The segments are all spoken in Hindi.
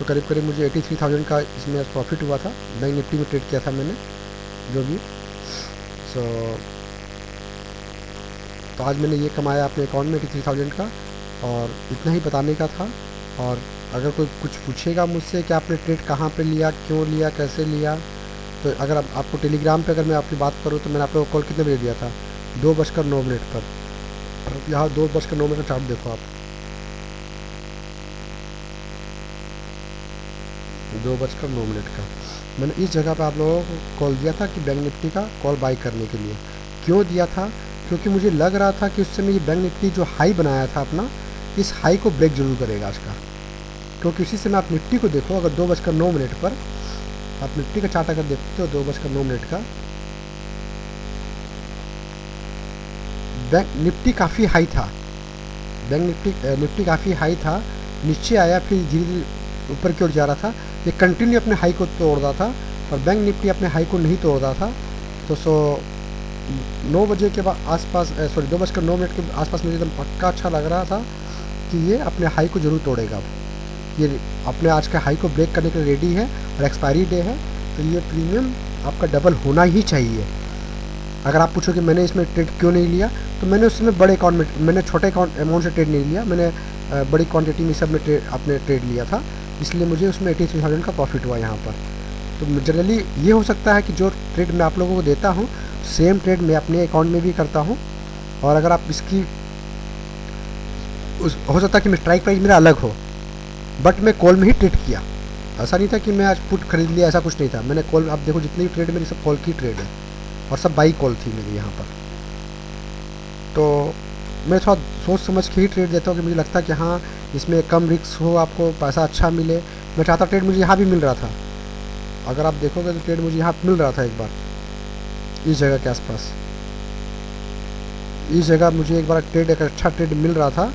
तो करीब करीब मुझे 83,000 का इसमें प्रॉफिट हुआ था। बैंक निफ्टी में ट्रेड किया था मैंने जो भी। तो आज मैंने ये कमाया अपने अकाउंट में 83,000 का, और इतना ही बताने का था। और अगर कोई कुछ पूछेगा मुझसे कि आपने ट्रेड कहाँ पे लिया, क्यों लिया, कैसे लिया, तो अगर आपको टेलीग्राम पे अगर मैं आपकी बात करूँ तो मैंने आप लोगों को कॉल कितने बजे दिया था? 2:09 पर। यहाँ 2:09 का चार्ट देखो आप, 2:09 का मैंने इस जगह पे आप लोगों को कॉल दिया था कि बैंक निफ्टी का कॉल बाई करने के लिए। क्यों दिया था? क्योंकि मुझे लग रहा था कि उस समय ये बैंक निफ्टी जो हाई बनाया था अपना, इस हाई को ब्रेक जरूर करेगा आज का। क्योंकि उसी समय आप निफ्टी को देखो, अगर 2:09 पर आप निफ्टी का चार्ट अगर देखते हो 2:09 का, बैंक निफ्टी काफ़ी हाई था, बैंक निफ्टी काफ़ी हाई था, नीचे आया फिर धीरे धीरे ऊपर की ओर जा रहा था। ये कंटिन्यू अपने हाई को तोड़ रहा था और बैंक निफ्टी अपने हाई को नहीं तोड़ रहा था। तो 9 बजे के बाद आसपास, सॉरी 2:09 के आसपास मुझे एकदम पक्का अच्छा लग रहा था कि ये अपने हाई को ज़रूर तोड़ेगा। ये अपने आज का हाई को ब्रेक करने के लिए रेडी है और एक्सपायरी डे है, तो ये प्रीमियम आपका डबल होना ही चाहिए। अगर आप पूछो कि मैंने इसमें ट्रेड क्यों नहीं लिया, तो मैंने उस समय बड़े अकाउंट में, मैंने छोटे अमाउंट से ट्रेड नहीं लिया, मैंने बड़ी क्वांटिटी में सब में अपने ट्रेड लिया था, इसलिए मुझे उसमें 83,000 का प्रॉफिट हुआ यहाँ पर। तो जनरली ये हो सकता है कि जो ट्रेड मैं आप लोगों को देता हूँ, सेम ट्रेड मैं अपने अकाउंट में भी करता हूँ। और अगर आप इसकी हो सकता है कि मैं स्ट्राइक प्राइस मेरा अलग हो, बट मैं कॉल में ही ट्रेड किया। ऐसा नहीं था कि मैं आज पुट खरीद लिया, ऐसा कुछ नहीं था। मैंने कॉल, आप देखो जितनी भी ट्रेड मेरी सब कॉल की ट्रेड है और सब बाई कॉल थी मेरी यहाँ पर। तो मैं थोड़ा सोच समझ के ही ट्रेड देता हूँ कि मुझे लगता है कि हाँ इसमें कम रिस्क हो, आपको पैसा अच्छा मिले। मैं चाहता ट्रेड मुझे यहाँ भी मिल रहा था, अगर आप देखोगे तो ट्रेड मुझे यहाँ मिल रहा था एक बार इस जगह के आसपास, इस जगह मुझे एक बार ट्रेड, एक अच्छा ट्रेड मिल रहा था,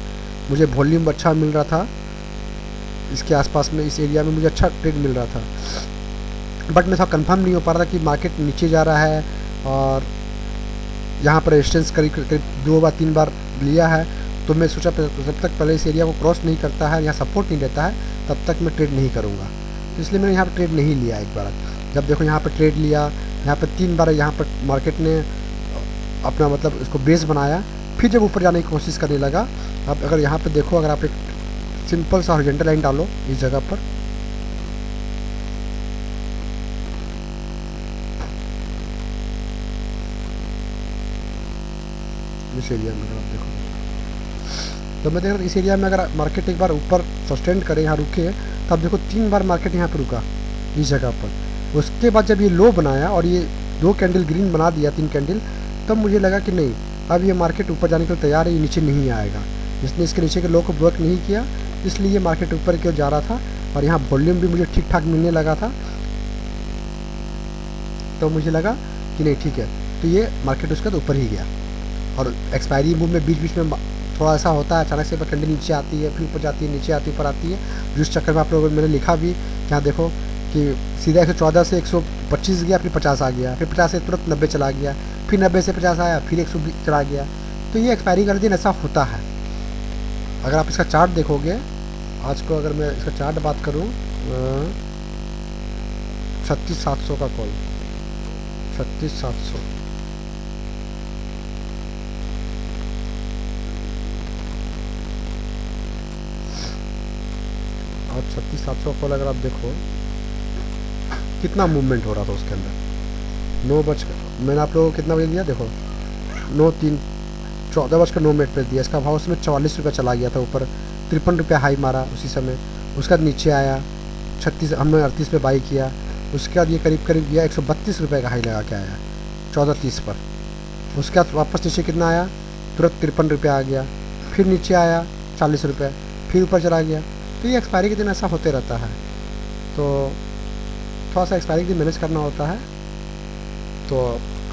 मुझे वॉल्यूम अच्छा मिल रहा था इसके आसपास में, इस एरिया में मुझे अच्छा ट्रेड मिल रहा था। बट मैं थोड़ा कंफर्म नहीं हो पा रहा था कि मार्केट नीचे जा रहा है, और यहाँ पर रेजिस्टेंस करीब 2 बार 3 बार लिया है। तो मैं सोचा जब तक पहले इस एरिया को क्रॉस नहीं करता है, यहाँ सपोर्ट नहीं देता है, तब तक मैं ट्रेड नहीं करूँगा। तो इसलिए मैंने यहाँ पर ट्रेड नहीं लिया। एक बार जब देखो यहाँ पर ट्रेड लिया, यहाँ पर 3 बार यहाँ पर मार्केट ने अपना मतलब इसको बेस बनाया, फिर जब ऊपर जाने की कोशिश करने लगा। अब अगर यहाँ पर देखो, अगर आप एक सिंपल सा हॉरिजॉन्टल लाइन डालो इस जगह पर, इस एरिया में अगर आप देखो, तो मैं देख रहा इस एरिया में अगर मार्केट एक बार ऊपर सस्टेंड करे, यहाँ रुके, तब देखो 3 बार मार्केट यहाँ पर रुका इस जगह पर। उसके बाद जब ये लो बनाया और ये 2 कैंडल ग्रीन बना दिया, 3 कैंडल, तब मुझे लगा कि नहीं, अब ये मार्केट ऊपर जाने के लिए तैयार है, ये नीचे नहीं आएगा। इसने इसके नीचे के लो को ब्रेक नहीं किया, इसलिए ये मार्केट ऊपर की ओर जा रहा था। और यहाँ वॉल्यूम भी मुझे ठीक ठाक मिलने लगा था, तो मुझे लगा कि नहीं ठीक है, तो ये मार्केट उसके बाद ऊपर ही गया। और एक्सपायरी मूव में बीच बीच में थोड़ा ऐसा होता है, अचानक से कैंडल नीचे आती है, फिर ऊपर जाती है, नीचे आती है, ऊपर आती है। जिस चक्कर में आप लोगों ने मैंने लिखा भी, यहाँ देखो कि सीधा 114 से 125 गया, फिर 50 आ गया, फिर 50 से तुरंत 90 चला गया, फिर 90 से 50 आया, फिर 120 चला गया। तो ये एक्सपायरी कर दिन ऐसा होता है। अगर आप इसका चार्ट देखोगे, आज को अगर मैं इसका चार्ट बात करूँ, 36,700 का कॉल, 36,700, और 36,700 का कॉल अगर आप देखो कितना मूवमेंट हो रहा था उसके अंदर। 9 बज, मैंने आप लोगों को कितना बजे दिया देखो, 14:09 पर दिया। इसका भाव उसमें 44 रुपये चला गया था ऊपर, 53 रुपये हाई मारा उसी समय। उसके बाद नीचे आया 36, हमने 38 पे बाई किया। उसके बाद ये करीब करीब गया 132 रुपये का हाई लगा के आया 14:30 पर। उसके बाद वापस नीचे कितना आया, तुरंत 53 रुपये आ गया, फिर नीचे आया 40 रुपये, फिर ऊपर चला गया। तो ये एक्सपायरी के दिन ऐसा होते रहता है, तो थोड़ा सा एक्सपायरी के दिन मैनेज करना होता है। तो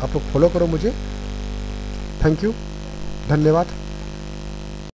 आप लोग फॉलो करो मुझे। थैंक यू, धन्यवाद।